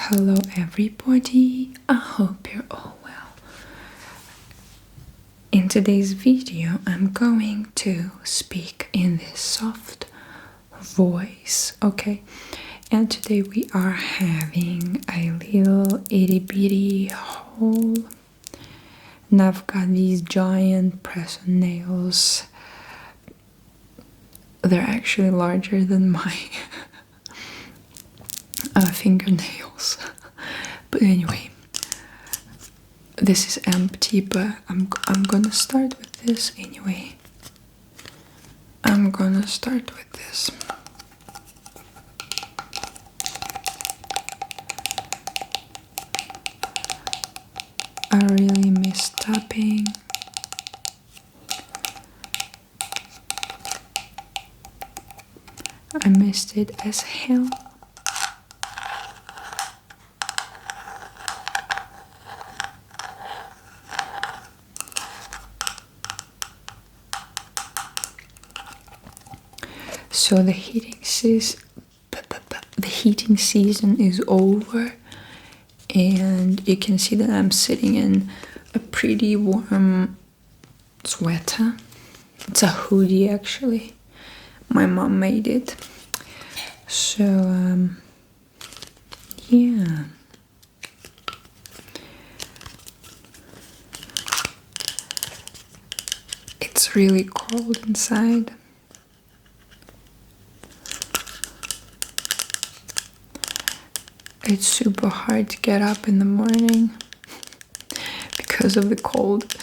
Hello everybody, I hope you're all well. In today's video I'm going to speak in this soft voice, okay? And today we are having a little itty bitty haul. And I've got these giant press-on nails. They're actually larger than my fingernails. But anyway, this is empty, but I'm gonna start with this anyway. I'm gonna start with this. I really miss tapping. I missed it as hell. So the heating season is over, and you can see that I'm sitting in a pretty warm sweater. It's a hoodie actually. My mom made it. So yeah. It's really cold inside. It's super hard to get up in the morning because of the cold.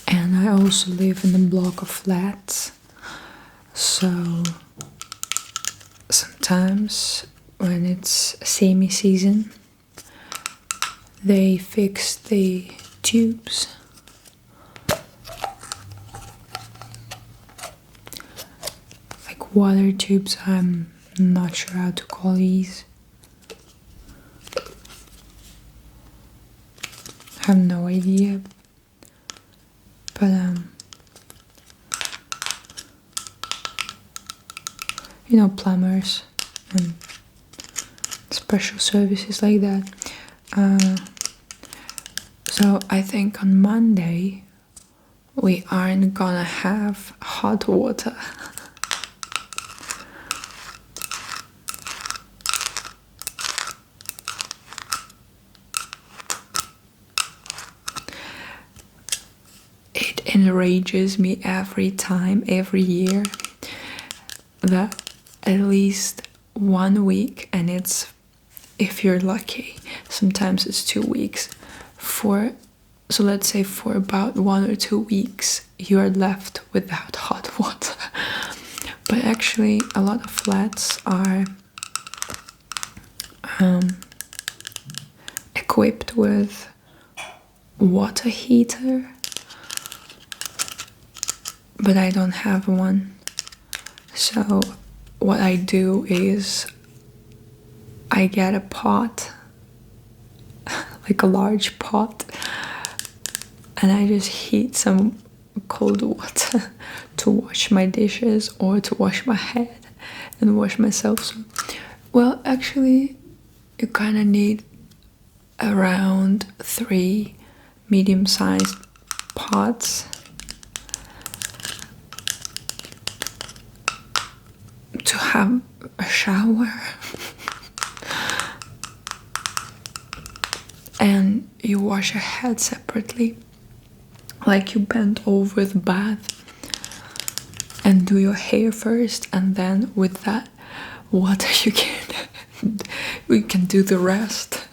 And I also live in a block of flats, so sometimes when it's semi-season they fix the tubes. Like water tubes, I'm not sure how to call these. I have no idea. But you know, plumbers and special services like that. So I think on Monday we aren't gonna have hot water. It enrages me every time, every year, that at least 1 week, and it's, if you're lucky, sometimes it's 2 weeks, so let's say for about 1 or 2 weeks you are left without hot water. But actually a lot of flats are equipped with water heater, but I don't have one. So what I do is I get a pot, like a large pot, and I just heat some cold water to wash my dishes or to wash my head and wash myself. So, well, actually you kind of need around 3 medium-sized pots to have a shower. And you wash your head separately. like you bend over the bath and do your hair first, and then with that water we can do the rest.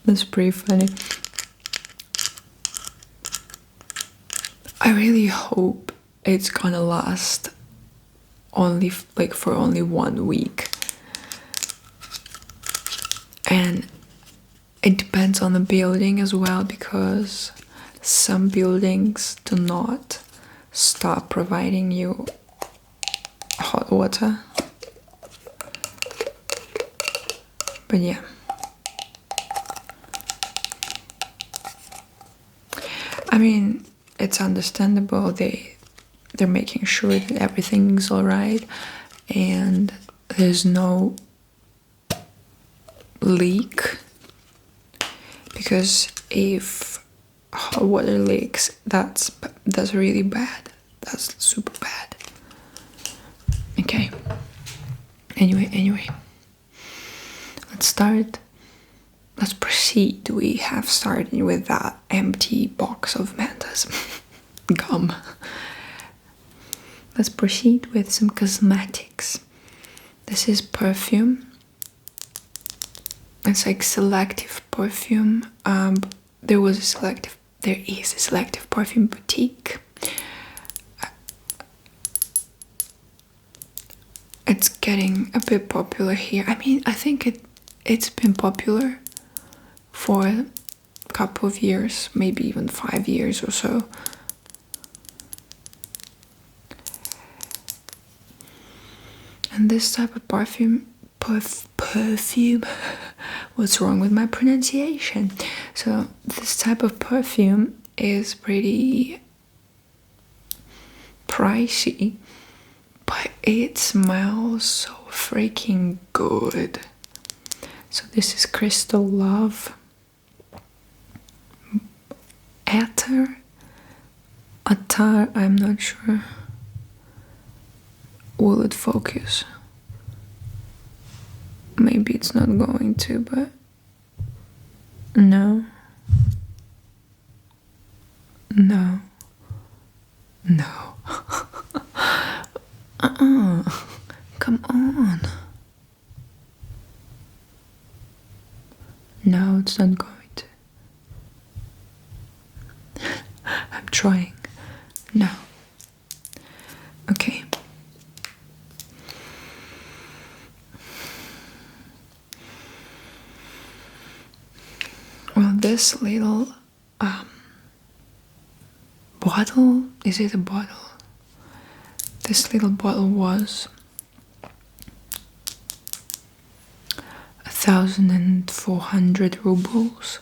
That's pretty funny. I really hope it's gonna last only like for only 1 week, and it depends on the building as well, because some buildings do not stop providing you hot water. But yeah, I mean, it's understandable. They're making sure that everything's all right and there's no leak, because if hot water leaks, that's really bad. That's super bad. Okay. Anyway, let's start. Let's proceed. We have started with that empty box of Mentos gum. Let's proceed with some cosmetics. This is perfume. It's like selective perfume. There is a selective perfume boutique. It's getting a bit popular here. I mean, I think it's been popular for a couple of years, maybe even 5 years or so. And this type of perfume, what's wrong with my pronunciation? So this type of perfume is pretty pricey, but it smells so freaking good. So this is Crystal Love Attar, I'm not sure. Will it focus? Maybe it's not going to, but no. Come on. No, it's not going to. I'm trying. No. Okay. Well, this little bottle, is it a bottle? This little bottle was 1,400 rubles,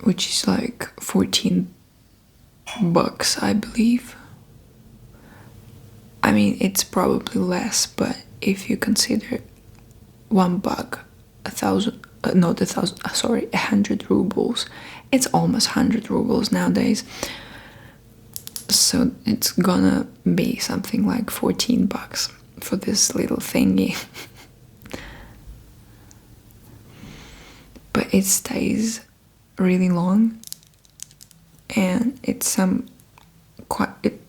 which is like 14 bucks, I believe. I mean, it's probably less, but if you consider $1, 100 rubles, it's almost 100 rubles nowadays. So it's gonna be something like 14 bucks for this little thingy. But it stays really long, and it's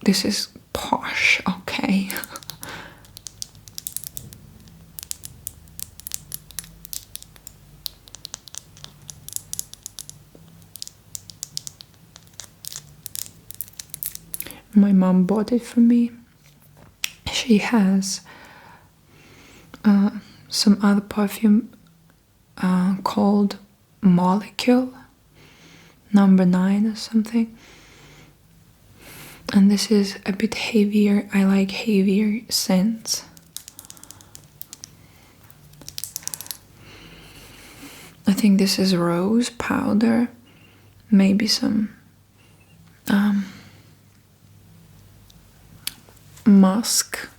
this is posh, okay. My mom bought it for me. She has some other perfume called Molecule number 9 or something, and this is a bit heavier. I like heavier scents. I think this is rose powder, maybe some musk.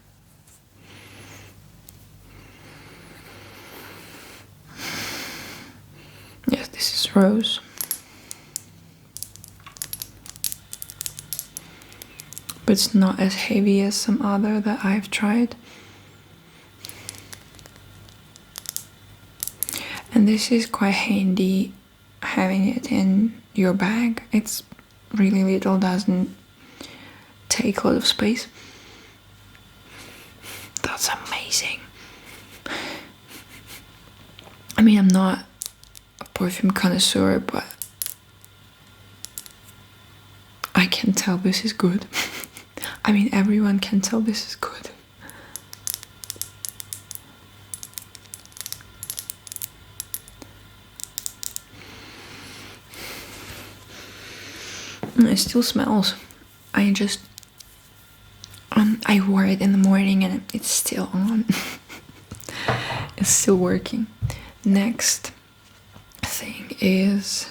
Yes, this is rose. But it's not as heavy as some other that I've tried. And this is quite handy having it in your bag. It's really little, doesn't take a lot of space. That's amazing. I mean, I'm not a perfume connoisseur, but I can tell this is good. I mean, everyone can tell this is good. It still smells. I wore it in the morning and it's still on. It's still working. Next thing is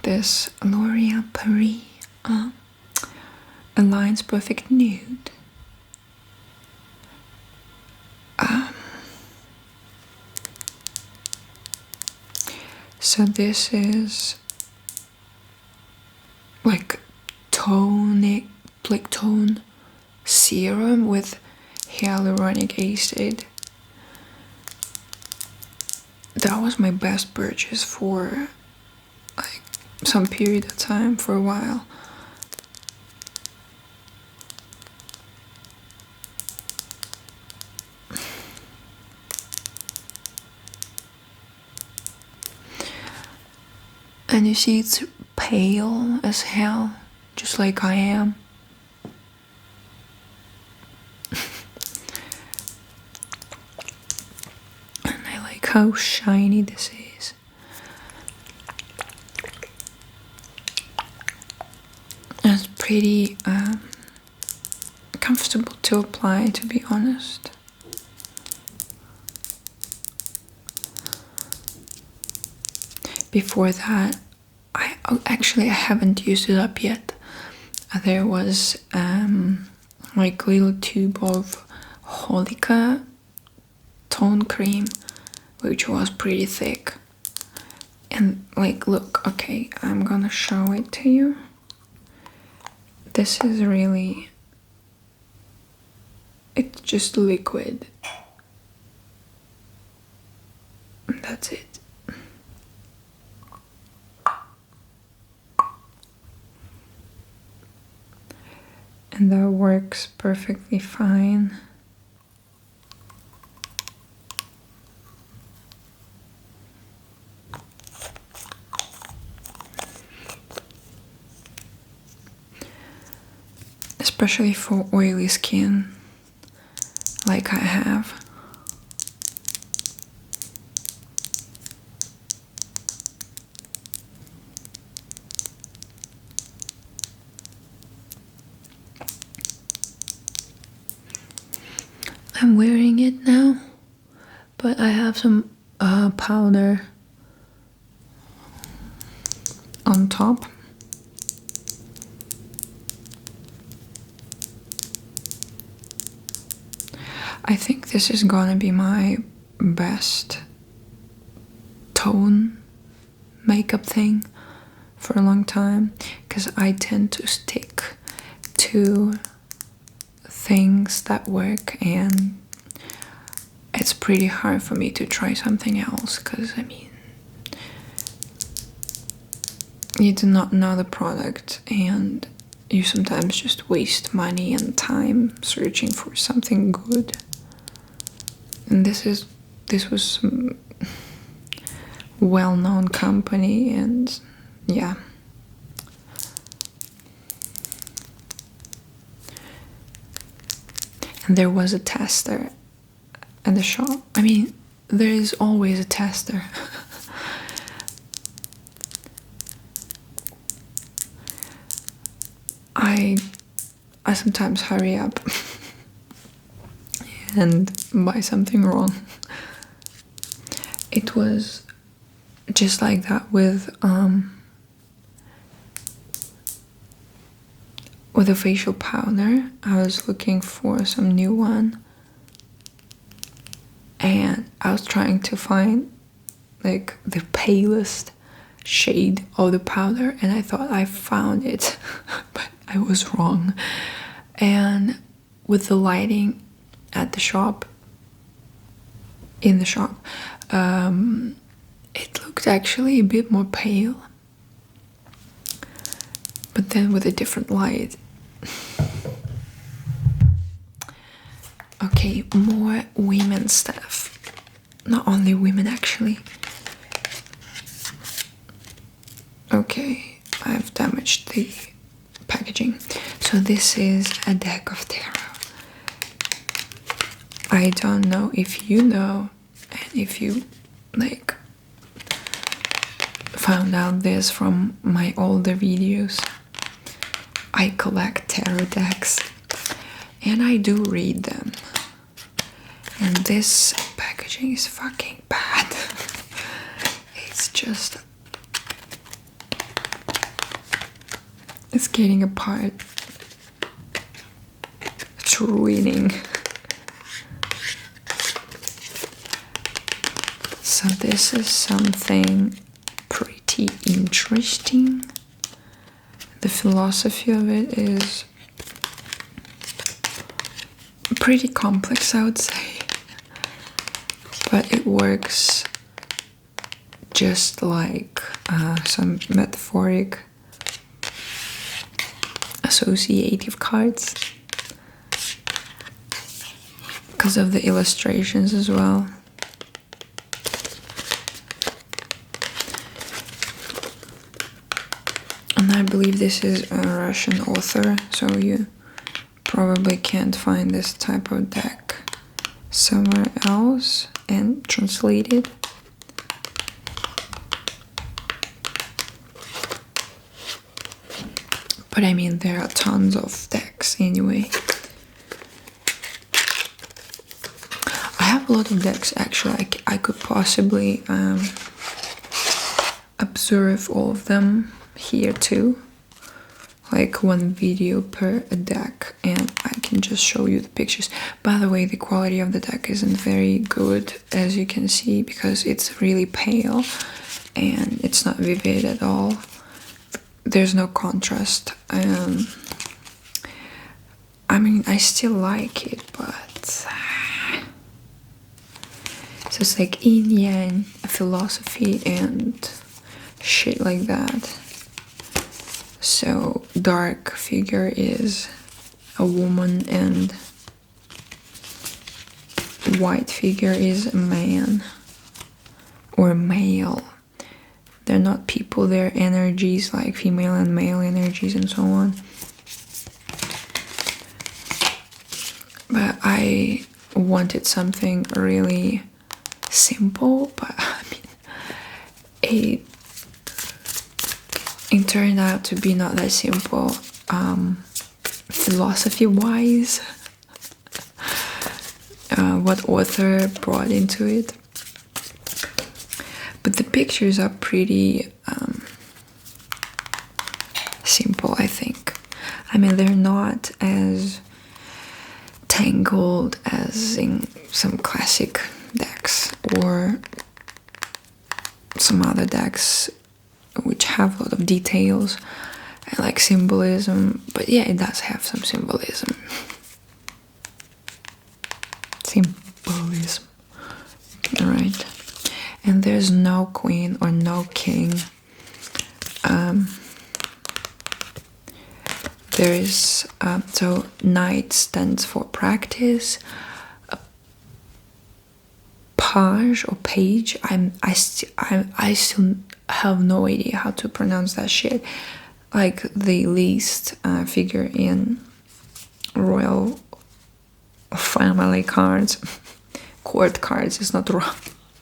this L'Oreal Paris Alliance Perfect Nude. So this is like tone serum with hyaluronic acid. That was my best purchase for like some period of time, for a while. And you see it's pale as hell, just like I am. And I like how shiny this is. It's pretty comfortable to apply, to be honest. Before that, I haven't used it up yet. There was like a little tube of Holika tone cream, which was pretty thick. And like, look, okay, I'm gonna show it to you. This is really, it's just liquid. And that's it. And that works perfectly fine. Especially for oily skin, like I have. I'm wearing it now, but I have some powder on top. I think this is gonna be my best tone makeup thing for a long time, because I tend to stick to things that work, and it's pretty hard for me to try something else, because I mean, you do not know the product and you sometimes just waste money and time searching for something good. And this was some well-known company, and yeah. And there was a tester at the shop. I mean, there is always a tester. I sometimes hurry up and buy something wrong. It was just like that with a facial powder. I was looking for some new one, and I was trying to find like the palest shade of the powder, and I thought I found it, but I was wrong. And with the lighting at the shop, it looked actually a bit more pale, but then with a different light. Okay, more women stuff. Not only women, actually. Okay, I've damaged the packaging. So this is a deck of tarot. I don't know if you know, and if you like found out this from my older videos. I collect tarot decks and I do read them. And this packaging is fucking bad. It's just, it's getting apart. It's ruining. So this is something pretty interesting. The philosophy of it is pretty complex, I would say, but it works just like some metaphoric associative cards because of the illustrations as well. And I believe this is a Russian author, so you probably can't find this type of deck somewhere else and translate it. But I mean, there are tons of decks anyway. I have a lot of decks actually. I could possibly observe all of them here too, like one video per a deck, and I can just show you the pictures. By the way, the quality of the deck isn't very good, as you can see, because it's really pale and it's not vivid at all. There's no contrast. I mean, I still like it, but so it's like yin yang philosophy and shit like that. So dark figure is a woman and white figure is a man or male. They're not people, they're energies, like female and male energies and so on. But I wanted something really simple, but I mean, it turned out to be not that simple, philosophy-wise, what author brought into it. But the pictures are pretty simple, I think. I mean, they're not as tangled as in some classic decks or some other decks which have a lot of details and like symbolism. But yeah, it does have some symbolism. Symbolism. Alright. And there's no queen or no king. There is, so knight stands for practice. Page or page, I still have no idea how to pronounce that shit. Like the least figure in royal family cards. Court cards, it's not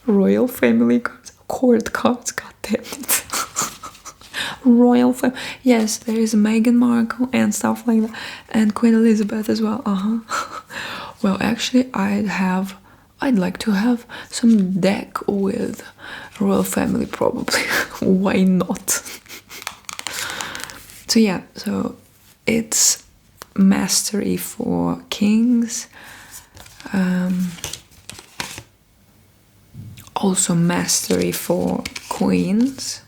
royal family cards. Court cards, god damn it. Royal family. Yes, there is Meghan Markle and stuff like that. And Queen Elizabeth as well. Well, actually, I'd like to have some deck with royal family, probably. Why not? So yeah, so it's mastery for kings, also mastery for queens.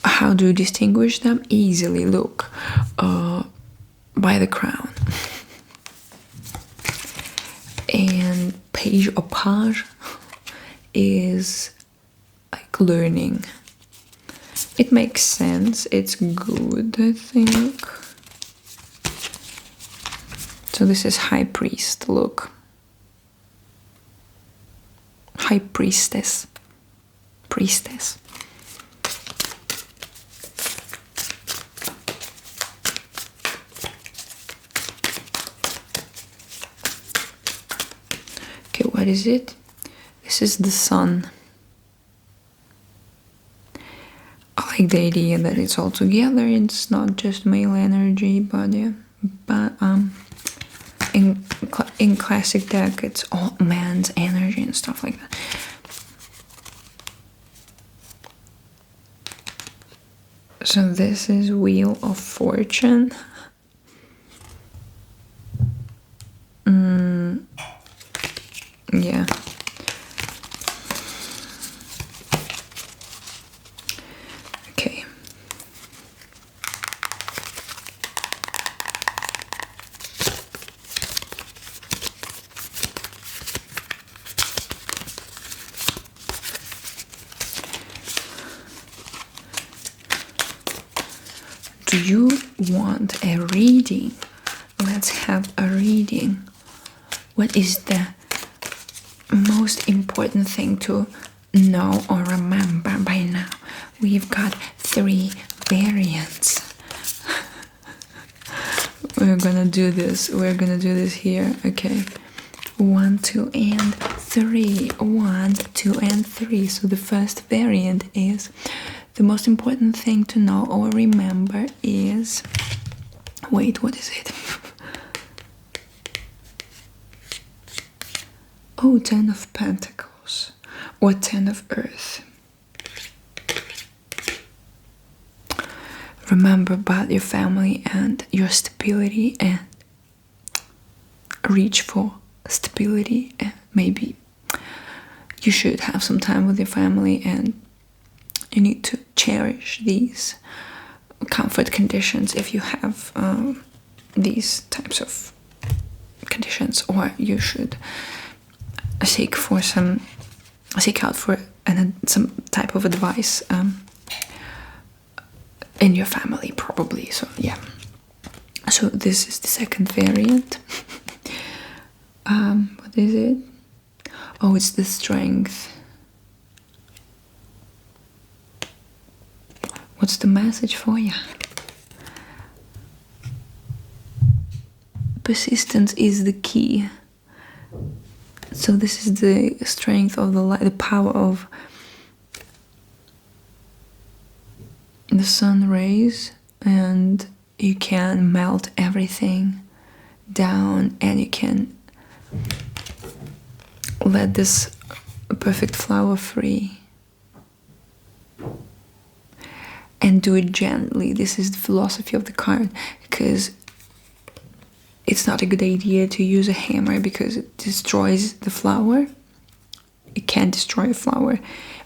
How do you distinguish them? Easily, look, by the crown. And page or page is like learning. It makes sense, it's good, I think. So this is High Priest, look. High Priestess. Priestess. Okay, what is it? This is the Sun. I like the idea that it's all together. It's not just male energy, but yeah. But in classic deck, it's all man's energy and stuff like that. So this is Wheel of Fortune. Yeah. Okay. Do you want a reading? Let's have a reading. What is the most important thing to know or remember by now? We've got 3 variants. We're gonna do this. We're gonna do this here. Okay. 1, 2, and 3. 1, 2, and 3. So the first variant is the most important thing to know or remember is. Wait, what is it? Oh, 10 of Pentacles or 10 of Earth. Remember about your family and your stability, and reach for stability. And maybe you should have some time with your family, and you need to cherish these comfort conditions if you have these types of conditions, or you should seek out for some type of advice in your family, probably. So yeah. So this is the second variant. What is it? Oh, it's the Strength. What's the message for you? Persistence is the key. So this is the strength of the light, the power of the sun rays, and you can melt everything down, and you can let this perfect flower free. And do it gently. This is the philosophy of the card, because it's not a good idea to use a hammer because it destroys the flower. It can destroy a flower.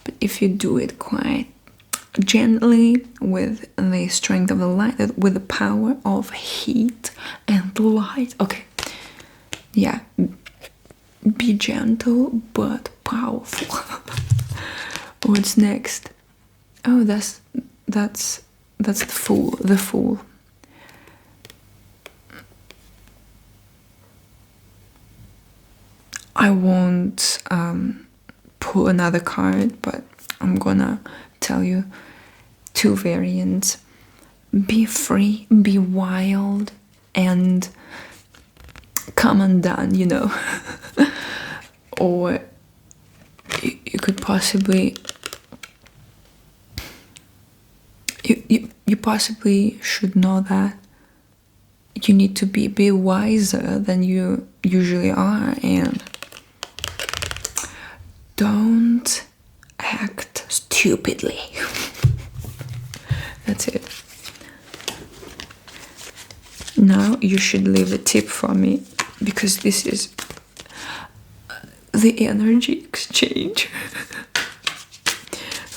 But if you do it quite gently, with the strength of the light, with the power of heat and light. Okay, yeah, be gentle but powerful. What's next? Oh, that's the Fool. The Fool. I won't pull another card, but I'm gonna tell you 2 variants. Be free, be wild, and come undone, you know. Or you could possibly you possibly should know that you need to be wiser than you usually are, and don't act stupidly. That's it. Now you should leave a tip for me, because this is the energy exchange.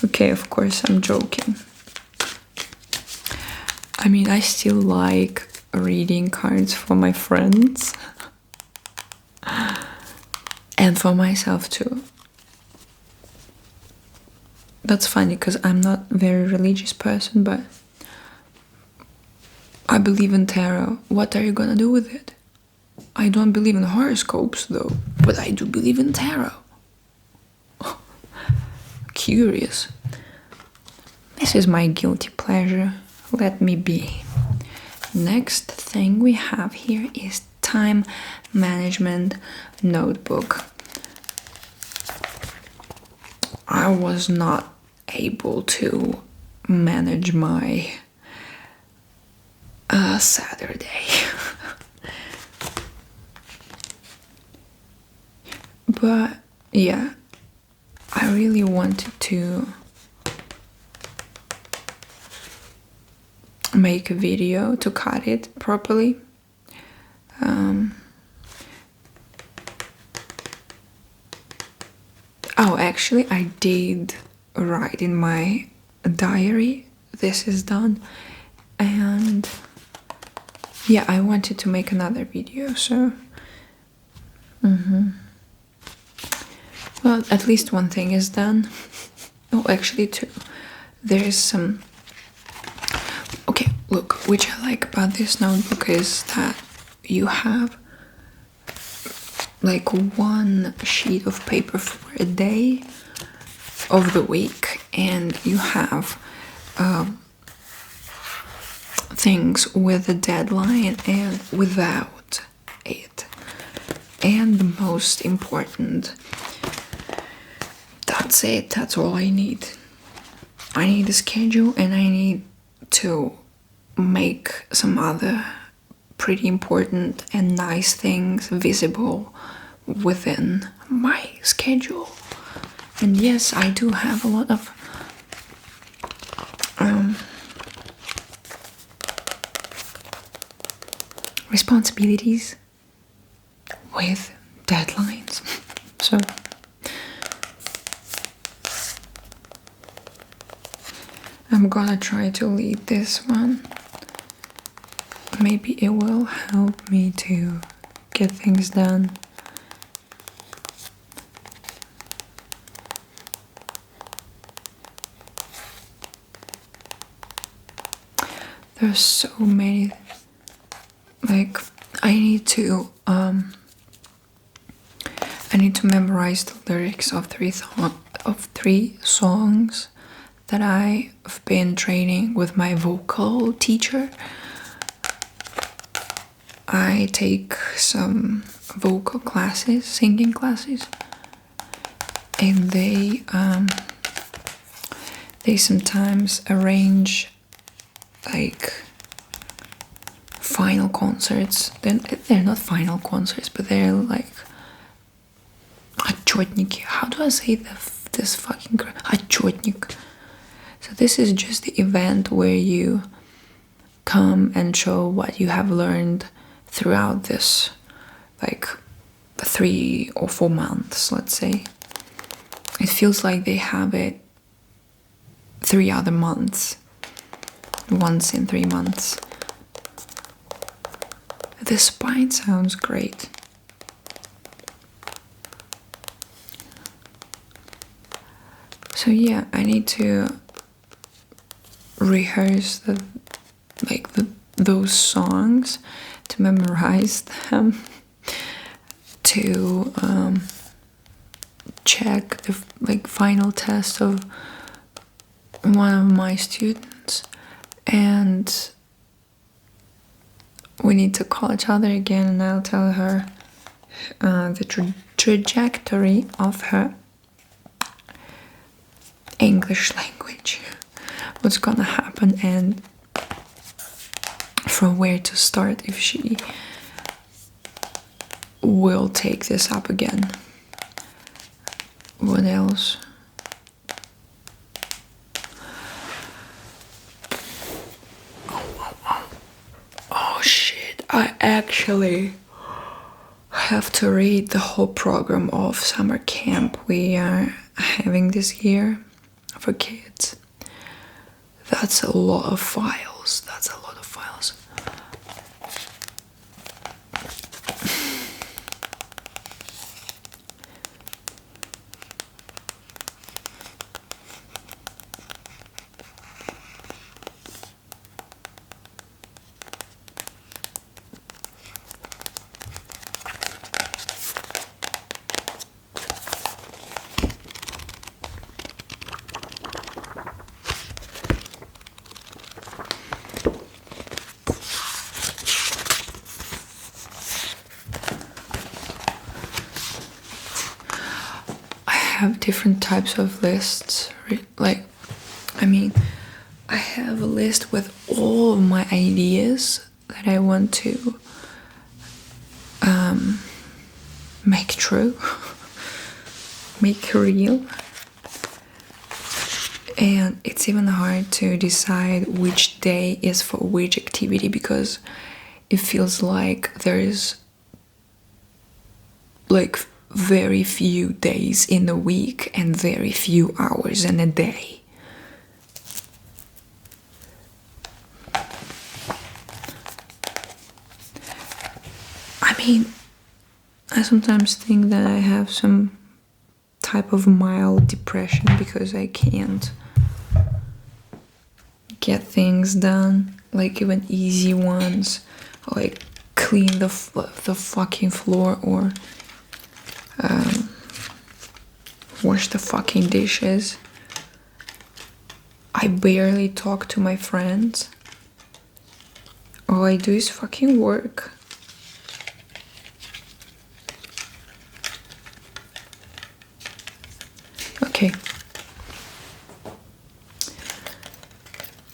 Okay, of course I'm joking. I mean, I still like reading cards for my friends and for myself too. that's funny because I'm not a very religious person, but I believe in tarot. What are you gonna do with it? I don't believe in horoscopes though, but I do believe in tarot. Curious. This is my guilty pleasure. Let me be. Next thing we have here is time management notebook. I was not able to manage my Saturday. But yeah, I really wanted to make a video to cut it properly. Oh, actually, I did write in my diary. This is done. And yeah, I wanted to make another video, so well, at least one thing is done. Oh, actually two. There is some. Okay, look, which I like about this notebook is that you have like one sheet of paper for a day of the week, and you have things with a deadline and without it. And the most important, that's it, that's all I need. I need a schedule, and I need to make some other pretty important and nice things visible within my schedule. And yes, I do have a lot of responsibilities with deadlines. So I'm gonna try to lead this one. Maybe it will help me to get things done. There's so many, like, I need to memorize the lyrics of three songs that I've been training with my vocal teacher. I take some vocal classes, singing classes, and they sometimes arrange like final concerts. They're not final concerts, but they're like отчетники. How do I say this fucking отчетник? So this is just the event where you come and show what you have learned throughout this, like 3 or 4 months, let's say. It feels like they have it 3 other months, once in 3 months. The spine sounds great. So yeah, I need to rehearse those songs, to memorize them, to check the final test of one of my students, and we need to call each other again, and I'll tell her the trajectory of her English language, what's gonna happen, and from where to start if she will take this up again. What else? Oh shit, I actually have to read the whole program of summer camp we are having this year for kids. That's a lot of files. That's a lot of files. have different types of lists. Like, I mean, I have a list with all of my ideas that I want to make true, make real. And it's even hard to decide which day is for which activity, because it feels like there is like very few days in a week and very few hours in a day. I mean, I sometimes think that I have some type of mild depression because I can't get things done, like even easy ones, like clean the fucking floor or wash the fucking dishes. I barely talk to my friends. All I do is fucking work. Okay.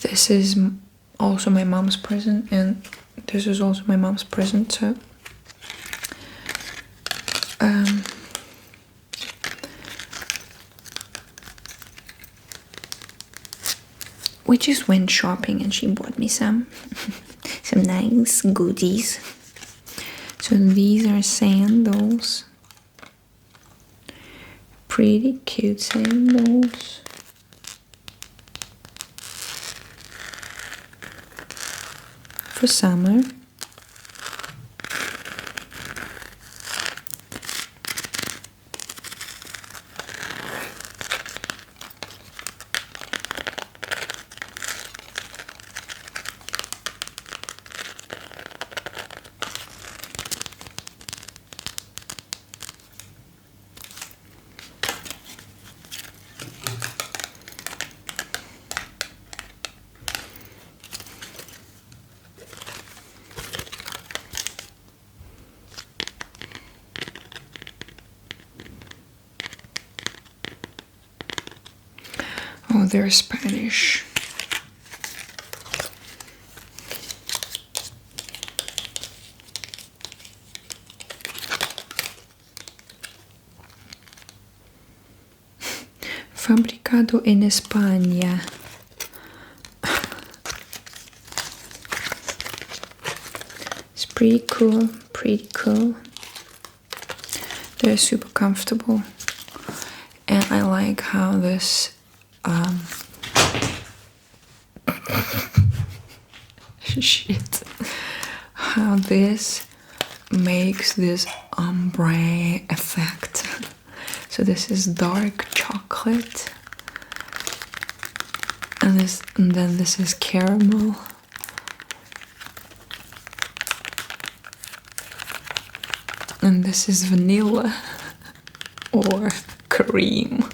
This is also my mom's present, and this is also my mom's present, so we just went shopping and she bought me some nice goodies. So these are sandals. Pretty cute sandals. For summer. Oh, they're Spanish. Fabricado en España. It's pretty cool, pretty cool. They're super comfortable. And I like how this shit, how this makes this ombre effect. So this is dark chocolate, and then this is caramel, and this is vanilla or cream.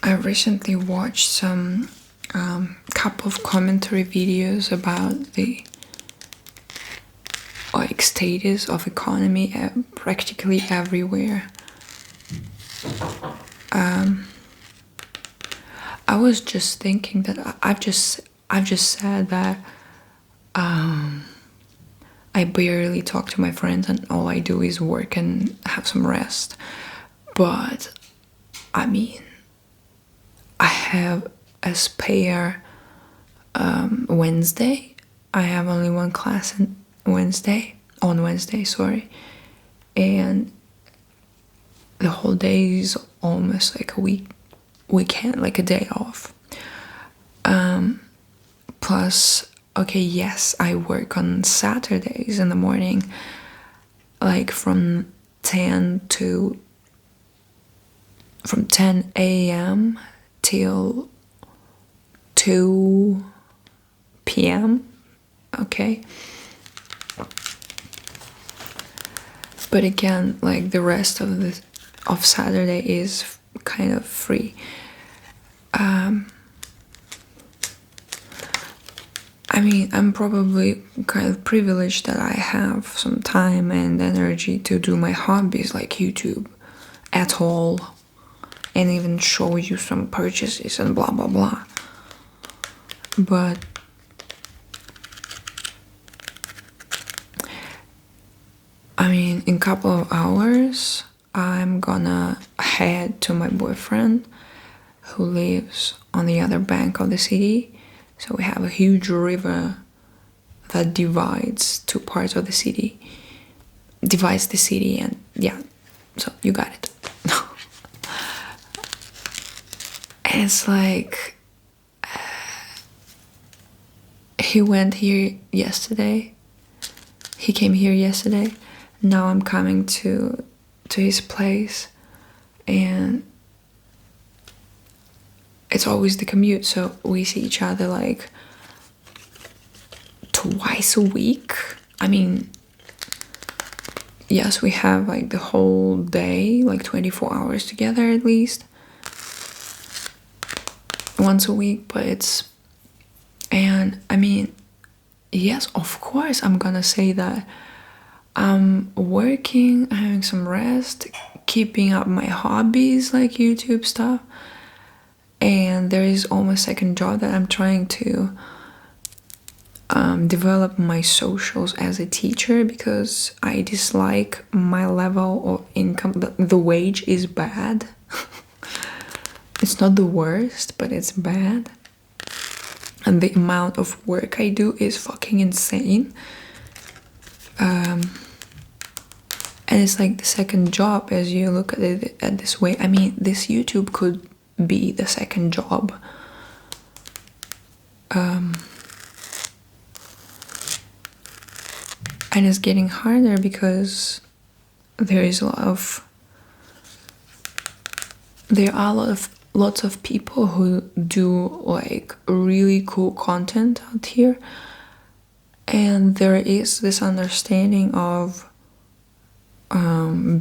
I recently watched some couple of commentary videos about the like status of economy practically everywhere. I was just thinking that I've just said that I barely talk to my friends, and all I do is work and have some rest. But I mean, I have a spare Wednesday. I have only one class on Wednesday, sorry. And the whole day is almost like a weekend, like a day off. Plus, okay, yes, I work on Saturdays in the morning, like from 10 a.m. till 2 p.m. Okay. But again, like the rest of Saturday is kind of free. I mean, I'm probably kind of privileged that I have some time and energy to do my hobbies like YouTube at all, and even show you some purchases and blah blah blah. But I mean, in a couple of hours, I'm gonna head to my boyfriend who lives on the other bank of the city. So we have a huge river that divides two parts of the city. Divides the city, and yeah, so you got it. And it's like, he went here yesterday. He came here yesterday. Now I'm coming to his place, and it's always the commute, so we see each other like twice a week. I mean, yes, we have like the whole day, like 24 hours together at least, once a week. But and I mean, yes, of course I'm gonna say that I'm working, having some rest, keeping up my hobbies like YouTube stuff. And there is almost a second job that I'm trying to develop my socials as a teacher, because I dislike my level of income. The wage is bad. It's not the worst, but it's bad. And the amount of work I do is fucking insane. And it's like the second job as you look at it at this way. I mean, this YouTube could be the second job. And it's getting harder because there are lots of people who do like really cool content out here, and there is this understanding of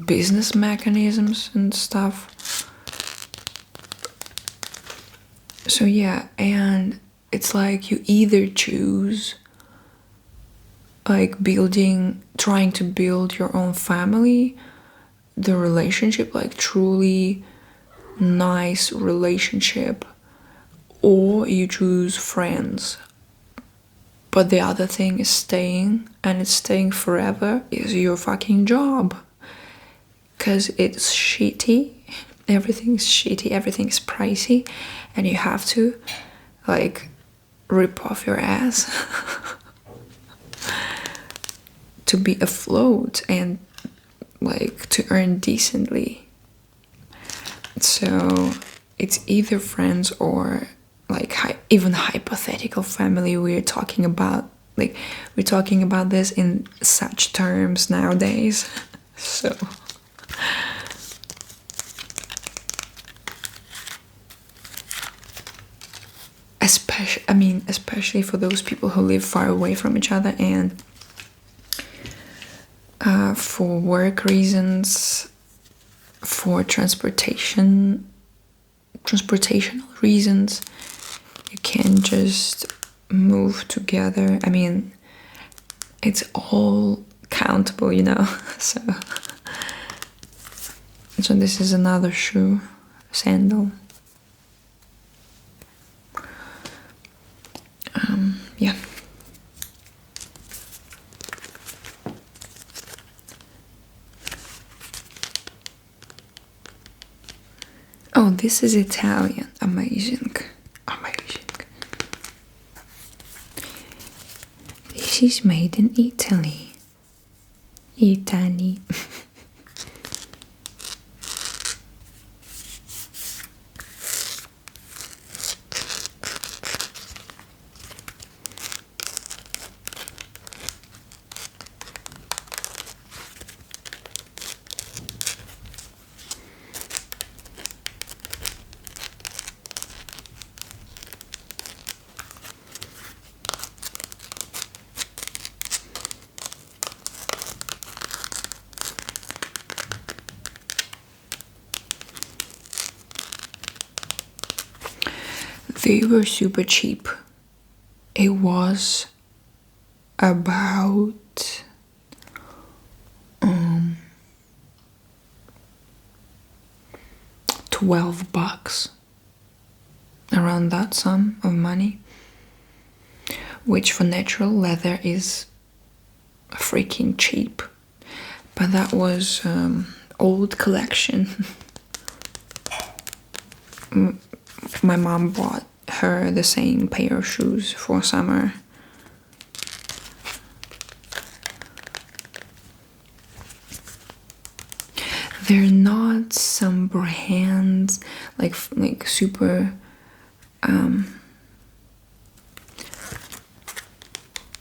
business mechanisms and stuff. So yeah, and it's like you either choose like trying to build your own family, the relationship, like truly nice relationship, or you choose friends. But the other thing is staying, and it's staying forever, is your fucking job. Because it's shitty, everything's shitty, everything's pricey, and you have to like rip off your ass to be afloat and like to earn decently. So it's either friends or like even hypothetical family. We're talking about this in such terms nowadays. So especially for those people who live far away from each other, and for work reasons, for transportational reasons, you can't just move together. I mean, it's all countable, you know. So this is another sandal. Yeah. Oh, this is Italian. Amazing. Amazing. This is made in Italy. Italy. They were super cheap. It was about $12, around that sum of money, which for natural leather is freaking cheap. But that was old collection. My mom bought her the same pair of shoes for summer. They're not some brands like super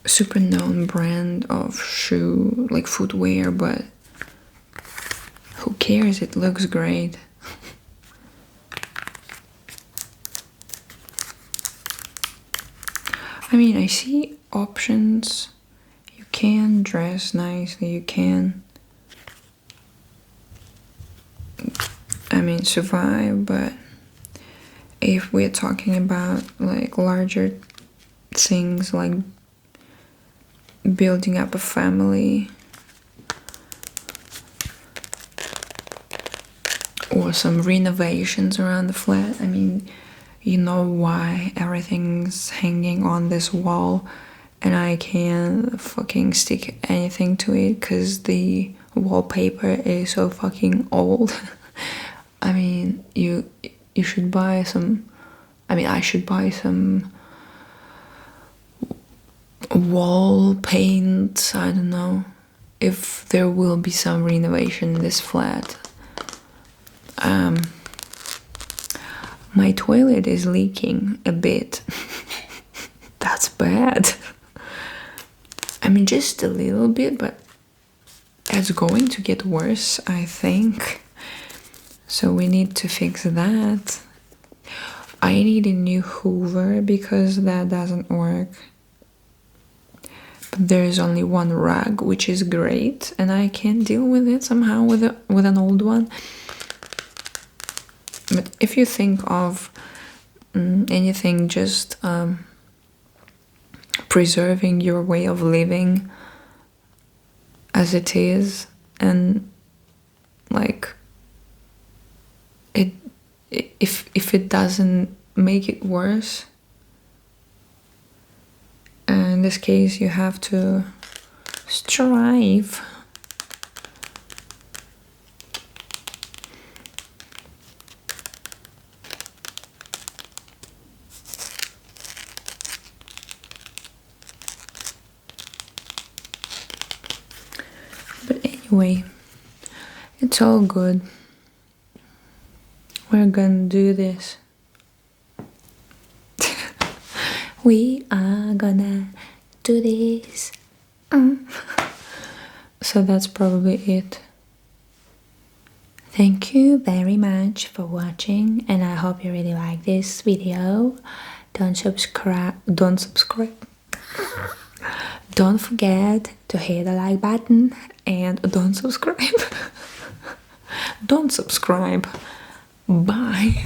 super known brand of shoe, like footwear, but who cares? It looks great. I mean, I see options. You can dress nicely, you can, I mean, survive, but if we're talking about like larger things like building up a family or some renovations around the flat, I mean, you know why everything's hanging on this wall and I can't fucking stick anything to it because the wallpaper is so fucking old. I mean, you should buy some, I mean, I should buy some wall paint. I don't know if there will be some renovation in this flat. My toilet is leaking a bit. That's bad. I mean, just a little bit, but it's going to get worse, I think. So we need to fix that. I need a new Hoover because that doesn't work. But there's only one rug, which is great, and I can deal with it somehow with an old one. But if you think of anything, just preserving your way of living as it is, and like if it doesn't make it worse, in this case you have to strive. But anyway, it's all good. We're gonna do this. We are gonna do this. So that's probably it. Thank you very much for watching, and I hope you really like this video. Don't subscribe. Don't forget to hit the like button, and don't subscribe. Don't subscribe. Bye.